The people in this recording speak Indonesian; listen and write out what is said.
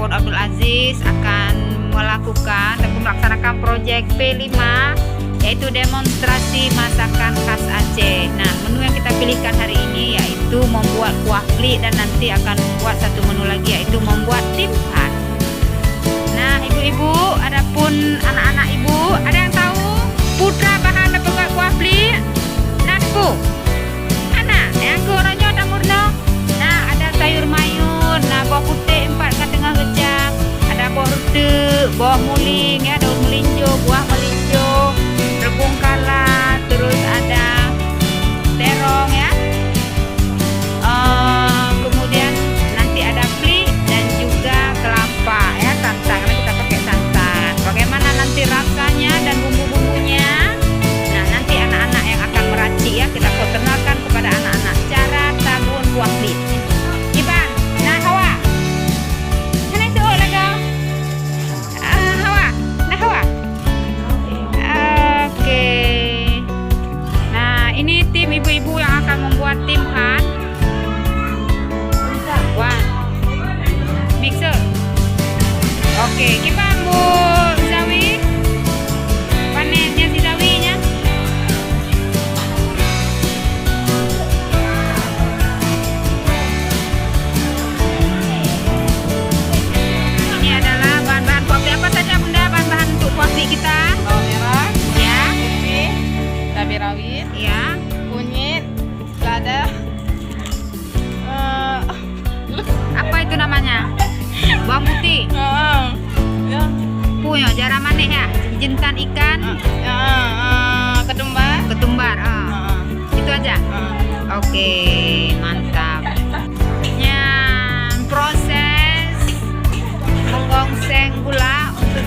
ataupun Abdul Aziz akan melakukan dan melaksanakan proyek P5, yaitu demonstrasi masakan khas Aceh. Nah, menu yang kita pilihkan hari ini yaitu membuat kuah plik, dan nanti akan membuat satu menu lagi yaitu membuat timpan. Nah, ibu-ibu, adapun anak-anak ibu, ada yang tahu putra bahan membuat kuah plik? Nah, ibu, anak yang gorengnya ada murno. Nah, ada sayur mayur, nah bawang putih 4 setengah kecap, ada bawang rute, bawang muling, ya, daun melinjo, buah melinjo, rebung kala, terus ada terong, ya. Kemudian nanti ada plik dan juga kelapa, ya, santan, karena kita pakai santan. Bagaimana nanti rasanya dan bumbu-bumbunya? Nah, nanti anak-anak yang akan meracik, ya, kita perkenalkan kepada anak-anak cara tabun kuah plik. Iban, nah Hawa, sana itu lagi. Hawa, nah Hawa. Oke. Nah, ini tim ibu-ibu yang akan membuat timpan. One. Mixer. Oke, gimana Bu Zawi? Panennya si Zawinya. Ini adalah bahan-bahan kuah plik. Apa saja Bunda bahan-bahan untuk kuah plik kita? Bawang merah, Ya, putih, cabai rawit, ya. kunyit, lada, Apa itu namanya? Bawang putih. ya, Punya jarah manik, ya. Jintan ikan, ketumbar. Itu aja. Oke, mantap. Ya, proses menggongseng gula untuk